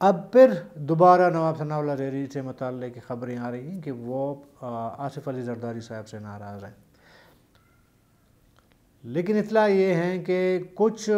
اب پھر دوبارہ نواب ثناء اللہ زہری سے متعلق خبریں آ رہی ہیں کہ وہ آصف علی زرداری صاحب سے ناراض ہیں، لیکن اطلاع یہ ہیں کہ کچھ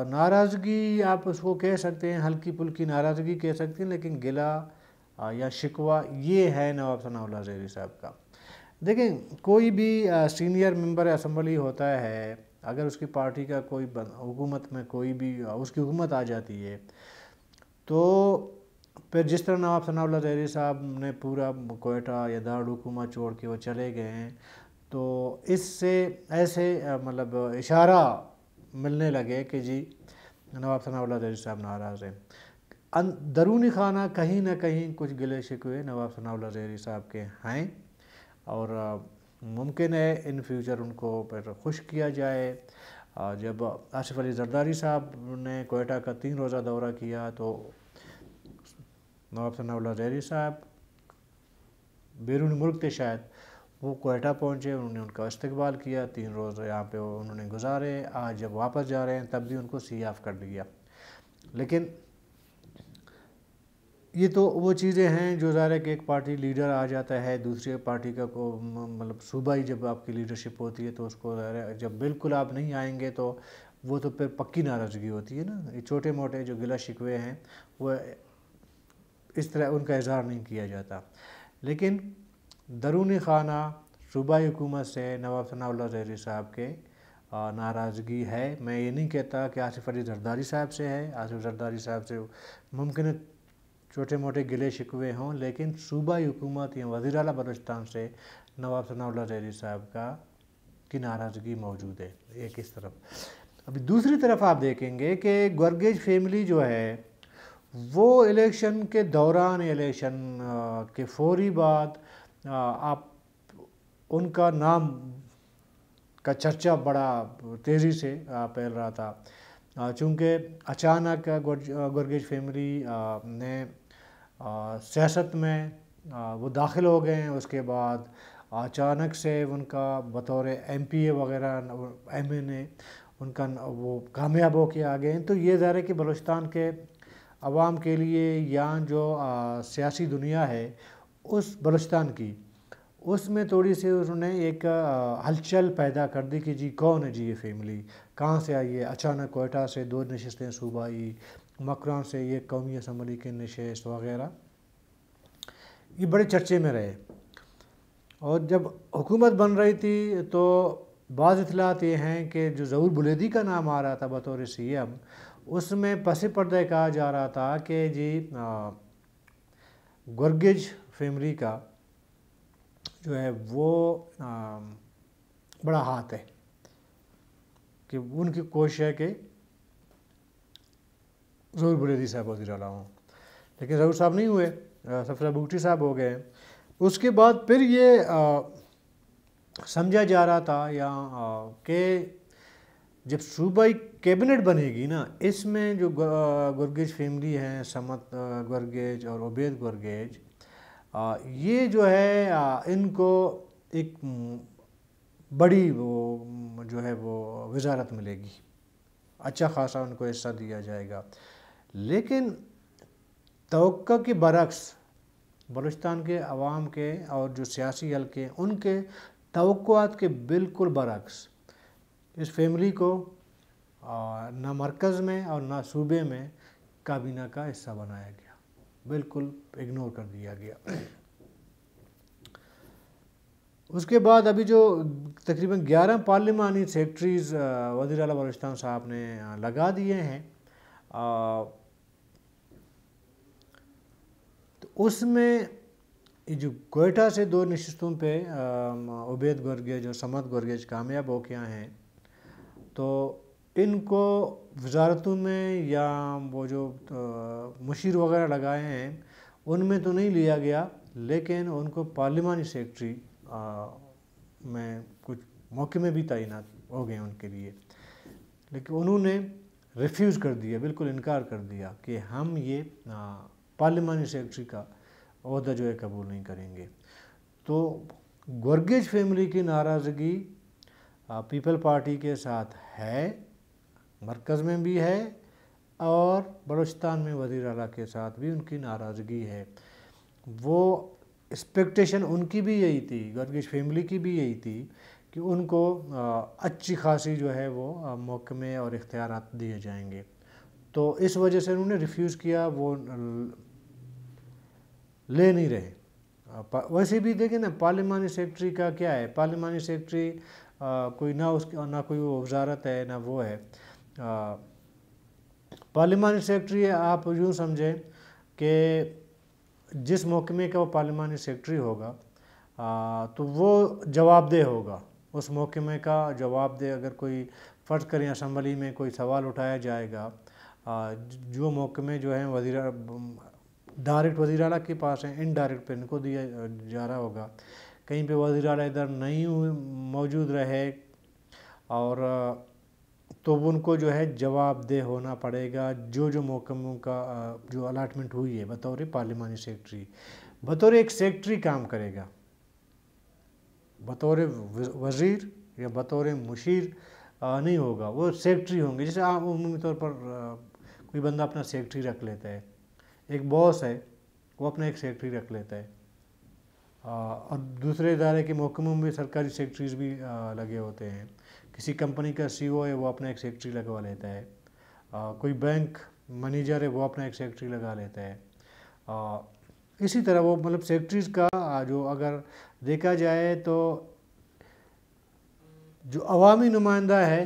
ناراضگی آپ اس کو کہہ سکتے ہیں، ہلکی پھلکی ناراضگی کہہ سکتے ہیں، لیکن گلہ یا شکوہ یہ ہے نواب ثناء اللہ زہری صاحب کا۔ دیکھیں، کوئی بھی سینئر ممبر اسمبلی ہوتا ہے، اگر اس کی پارٹی کا کوئی حکومت میں کوئی بھی اس کی حکومت آ جاتی ہے، تو پھر جس طرح نواب ثناء اللہ زہری صاحب نے پورا کوئٹہ یا دارالحکومت چھوڑ کے وہ چلے گئے ہیں، تو اس سے ایسے مطلب اشارہ ملنے لگے کہ جی نواب ثناء اللہ زہری صاحب ناراض ہیں۔ درونی خانہ کہیں نہ کہیں کچھ گلے شکوے نواب ثناء اللہ زہری صاحب کے ہیں، اور ممکن ہے ان فیوچر ان کو پھر خوش کیا جائے۔ جب آصف علی زرداری صاحب نے کوئٹہ کا 3 روزہ دورہ کیا تو نواب ثناء اللہ زہری صاحب بیرون ملک تھے شاید، وہ کوئٹہ پہنچے، انہوں نے ان کا استقبال کیا، 3 روز یہاں پہ انہوں نے گزارے۔ آج جب واپس جا رہے ہیں تب بھی ان کو سی آف کر دیا۔ لیکن یہ تو وہ چیزیں ہیں جو ظاہر ہے کہ ایک پارٹی لیڈر آ جاتا ہے، دوسری پارٹی کا مطلب صوبائی جب آپ کی لیڈرشپ ہوتی ہے تو اس کو ظاہر ہے جب بالکل آپ نہیں آئیں گے تو وہ تو پھر پکی ناراضگی ہوتی ہے نا۔ یہ چھوٹے موٹے جو گلہ شکوے ہیں وہ اس طرح ان کا اظہار نہیں کیا جاتا، لیکن درونی خانہ صوبائی حکومت سے نواب ثناء اللہ زہری صاحب کے ناراضگی ہے۔ میں یہ نہیں کہتا کہ آصف علی زرداری صاحب سے ہے، آصف زرداری صاحب سے ممکن ہے چھوٹے موٹے گلے شکوے ہوں، لیکن صوبائی حکومت یا وزیر اعلیٰ بلوچستان سے نواب ثناء اللہ زہری صاحب کی ناراضگی موجود ہے، ایک اس طرف۔ ابھی دوسری طرف آپ دیکھیں گے کہ گورگیج فیملی جو ہے وہ الیکشن کے دوران، الیکشن کے فوری بعد آپ ان کا نام کا چرچا بڑا تیزی سے پھیل رہا تھا، چونکہ اچانک گورگیج فیملی نے سیاست میں وہ داخل ہو گئے ہیں، اس کے بعد اچانک سے ان کا بطور ایم پی اے وغیرہ ایم این اے ان کا وہ کامیاب ہو کے آ گئے ہیں۔ تو یہ ظاہر ہے کہ بلوچستان کے عوام کے لیے یا جو سیاسی دنیا ہے اس بلوچستان کی، اس میں تھوڑی سی انہوں نے ایک ہلچل پیدا کر دی کہ جی کون ہے جی یہ فیملی، کہاں سے آئی ہے؟ اچانک کوئٹہ سے 2 نشستیں صوبائی، مکران سے یہ قومی اسمبلی کے نشست وغیرہ، یہ بڑے چرچے میں رہے۔ اور جب حکومت بن رہی تھی تو بعض اطلاعات یہ ہیں کہ جو ظہور بلیدی کا نام آ رہا تھا بطور سی ایم، اس میں پس پردہ کہا جا رہا تھا کہ جی گورگیج فیملی کا جو ہے وہ بڑا ہاتھ ہے، کہ ان کی کوشش ہے کہ ظہور بلیدی صاحب وزیر اعلیٰ ہوں، لیکن ظہور صاحب نہیں ہوئے، سفرہ بگٹی صاحب ہو گئے۔ اس کے بعد پھر یہ سمجھا جا رہا تھا کہ جب صوبائی کیبنٹ بنے گی نا، اس میں جو گورگیج فیملی ہیں، سمت گورگیج اور عبید گورگیج، یہ جو ہے ان کو ایک بڑی وہ جو ہے وہ وزارت ملے گی، اچھا خاصا ان کو حصہ دیا جائے گا۔ لیکن توقع کے برعکس بلوچستان کے عوام کے اور جو سیاسی حلقے ان کے توقعات کے بالکل برعکس اس فیملی کو نہ مرکز میں اور نہ صوبے میں کابینہ کا حصہ بنایا گیا، بالکل اگنور کر دیا گیا۔ اس کے بعد ابھی جو تقریباً 11 پارلیمانی سیکٹریز وزیر اعلیٰ بلوچستان صاحب نے لگا دیے ہیں، تو اس میں جو کوئٹہ سے 2 نشستوں پہ عبید گورگیج اور سمت گورگیج کامیاب ہو کے آئے ہیں، تو ان کو وزارتوں میں یا وہ جو مشیر وغیرہ لگائے ہیں ان میں تو نہیں لیا گیا، لیکن ان کو پارلیمانی سیکٹری میں کچھ موقع میں بھی تعینات ہو گئے ان کے لیے، لیکن انہوں نے ریفیوز کر دیا، بالکل انکار کر دیا کہ ہم یہ پارلیمانی سیکٹری کا عہدہ جو ہے قبول نہیں کریں گے۔ تو گورگیج فیملی کی ناراضگی پیپل پارٹی کے ساتھ ہے، مرکز میں بھی ہے اور بلوچستان میں وزیر اعلیٰ کے ساتھ بھی ان کی ناراضگی ہے. وہ ایکسپیکٹیشن ان کی بھی یہی تھی، گرگش فیملی کی بھی یہی تھی کہ ان کو اچھی خاصی جو ہے وہ محکمے اور اختیارات دیے جائیں گے. تو اس وجہ سے انہوں نے ریفیوز کیا، وہ لے نہیں رہے. ویسے بھی دیکھیں نا پارلیمانی سیکرٹری کا کیا ہے، پارلیمانی سیکرٹری کوئی نہ کوئی وزارت ہے نہ وہ ہے. پارلیمانی سیکرٹری آپ یوں سمجھیں کہ جس محکمے کا وہ پارلیمانی سیکرٹری ہوگا تو وہ جواب دہ ہوگا، اس محکمے کا جواب دہ. اگر کوئی فرض کریں اسمبلی میں کوئی سوال اٹھایا جائے گا، جو محکمے جو ہیں ڈائریکٹ وزیر اعلیٰ کے پاس ہیں، انڈائریکٹ پہ ان کو دیا جا رہا ہوگا. کہیں پہ وزیر اعلیٰ ادھر نہیں موجود رہے اور تو ان کو جو ہے جواب دہ ہونا پڑے گا. جو محکموں کا جو الاٹمنٹ ہوئی ہے بطور پارلیمانی سیکرٹری، بطور ایک سیکرٹری کام کرے گا، بطور وزیر یا بطور مشیر نہیں ہوگا، وہ سیکرٹری ہوں گے. جیسے عام عمومی طور پر کوئی بندہ اپنا سیکرٹری رکھ لیتا ہے، ایک باس ہے وہ اپنا ایک سیکرٹری رکھ لیتا ہے. اور دوسرے ادارے کے محکموں میں سرکاری سیکرٹریز بھی لگے ہوتے ہیں. کسی کمپنی کا سی او ہے وہ اپنا ایک سیکرٹری لگوا لیتا ہے. کوئی بینک مینیجر ہے وہ اپنا ایک سیکرٹری لگا لیتا ہے. اسی طرح وہ مطلب سیکرٹریز کا جو اگر دیکھا جائے تو جو عوامی نمائندہ ہے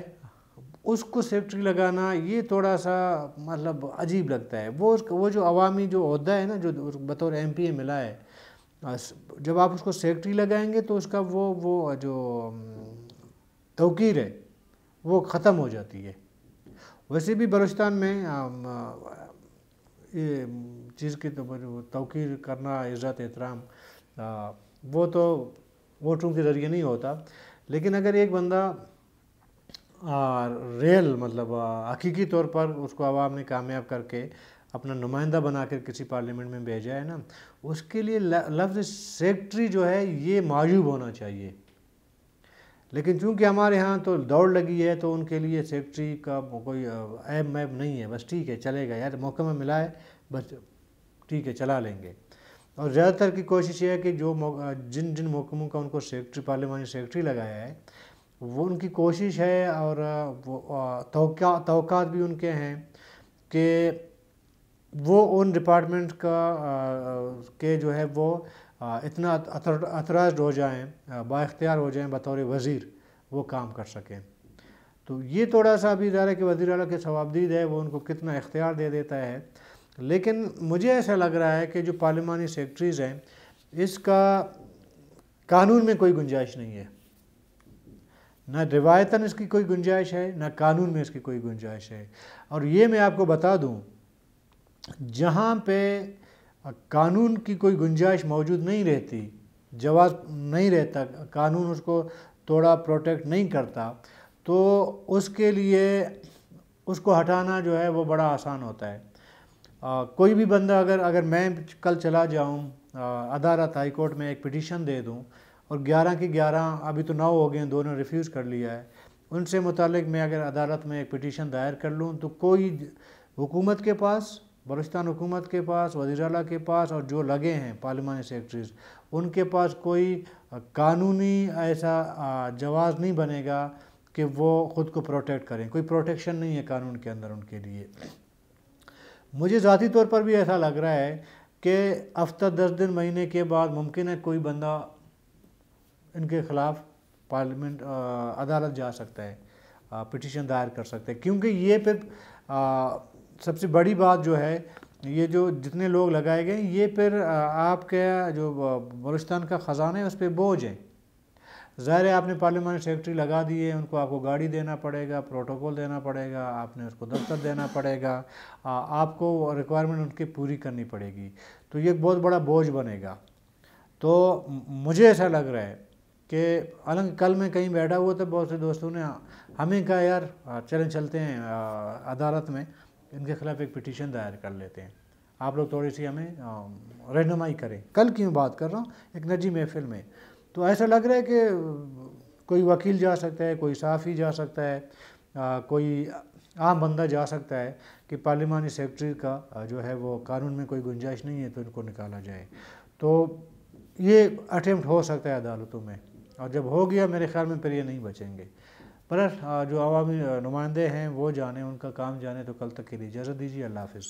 اس کو سیکرٹری لگانا یہ تھوڑا سا مطلب عجیب لگتا ہے. وہ جو عوامی جو عہدہ ہے نا جو بطور ایم پی اے ملا ہے، جب آپ اس کو سیکرٹری لگائیں گے تو اس کا وہ جو توقیر ہے وہ ختم ہو جاتی ہے. ویسے بھی بلوچستان میں یہ چیز کی توقیر کرنا، عزت احترام وہ تو ووٹوں کے ذریعے نہیں ہوتا. لیکن اگر ایک بندہ ریل مطلب حقیقی طور پر اس کو عوام نے کامیاب کر کے اپنا نمائندہ بنا کر کسی پارلیمنٹ میں بھیجا ہے نا، اس کے لیے لفظ سیکرٹری جو ہے یہ معیوب ہونا چاہیے. لیکن چونکہ ہمارے ہاں تو دوڑ لگی ہے تو ان کے لیے سیکرٹری کا کوئی عیب میب نہیں ہے. بس ٹھیک ہے چلے گا یار، محکمہ ملا ہے بس ٹھیک ہے چلا لیں گے. اور زیادہ تر کی کوشش یہ ہے کہ جو جن محکموں کا ان کو سیکرٹری پارلیمانی سیکرٹری لگایا ہے وہ ان کی کوشش ہے اور توقعات بھی ان کے ہیں کہ وہ ان ڈپارٹمنٹ کے جو ہے وہ اتنا اترائزڈ ہو جائیں، با اختیار ہو جائیں بطور وزیر، وہ کام کر سکیں. تو یہ تھوڑا سا ابھی ادارے کے وزیر اعلیٰ کے ثوابدید ہے، وہ ان کو کتنا اختیار دے دیتا ہے. لیکن مجھے ایسا لگ رہا ہے کہ جو پارلیمانی سیکرٹریز ہیں اس کا قانون میں کوئی گنجائش نہیں ہے، نہ روایتاً اس کی کوئی گنجائش ہے نہ قانون میں اس کی کوئی گنجائش ہے. اور یہ میں آپ کو بتا دوں، جہاں پہ قانون کی کوئی گنجائش موجود نہیں رہتی، جواز نہیں رہتا، قانون اس کو تھوڑا پروٹیکٹ نہیں کرتا، تو اس کے لیے اس کو ہٹانا جو ہے وہ بڑا آسان ہوتا ہے. کوئی بھی بندہ اگر میں کل چلا جاؤں عدالت ہائی کورٹ میں ایک پٹیشن دے دوں اور 11 کی 11 ابھی تو 9 ہو گئے ہیں، دونوں ریفیوز کر لیا ہے، ان سے متعلق میں اگر عدالت میں ایک پٹیشن دائر کر لوں تو کوئی حکومت کے پاس، بلوچستان حکومت کے پاس، وزیر اعلیٰ کے پاس اور جو لگے ہیں پارلیمانی سیکرٹریز ان کے پاس کوئی قانونی ایسا جواز نہیں بنے گا کہ وہ خود کو پروٹیکٹ کریں. کوئی پروٹیکشن نہیں ہے قانون کے اندر ان کے لیے. مجھے ذاتی طور پر بھی ایسا لگ رہا ہے کہ ہفتہ 10 دن مہینے کے بعد ممکن ہے کوئی بندہ ان کے خلاف پارلیمنٹ عدالت جا سکتا ہے، پٹیشن دائر کر سکتے ہیں. کیونکہ یہ پھر سب سے بڑی بات جو ہے، یہ جو جتنے لوگ لگائے گئے یہ پھر آپ کے جو بلوچستان کا خزانہ ہے اس پہ بوجھ ہے. ظاہر ہے آپ نے پارلیمانی سیکرٹری لگا دیے، ان کو آپ کو گاڑی دینا پڑے گا، پروٹوکول دینا پڑے گا، آپ نے اس کو دفتر دینا پڑے گا، آپ کو ریکوائرمنٹ ان کی پوری کرنی پڑے گی. تو یہ ایک بہت بڑا بوجھ بنے گا. تو مجھے ایسا لگ رہا ہے کہ حالانکہ کل میں کہیں بیٹھا ہوا تھا، بہت سے دوستوں نے ہمیں کہا یار چلتے ہیں عدالت میں، ان کے خلاف ایک پٹیشن دائر کر لیتے ہیں، آپ لوگ تھوڑی سی ہمیں رہنمائی کریں. کل کی میں بات کر رہا ہوں، ایک نجی محفل میں. تو ایسا لگ رہا ہے کہ کوئی وکیل جا سکتا ہے، کوئی صحافی جا سکتا ہے، کوئی عام بندہ جا سکتا ہے کہ پارلیمانی سیکرٹری کا جو ہے وہ قانون میں کوئی گنجائش نہیں ہے تو ان کو نکالا جائے. تو یہ اٹیمپٹ ہو سکتا ہے عدالتوں میں، اور جب ہو گیا میرے خیال میں پھر یہ نہیں بچیں گے. پر جو عوامی نمائندے ہیں وہ جانے، ان کا کام جانے. تو کل تک کے لیے اجازت دیجیے. اللہ حافظ.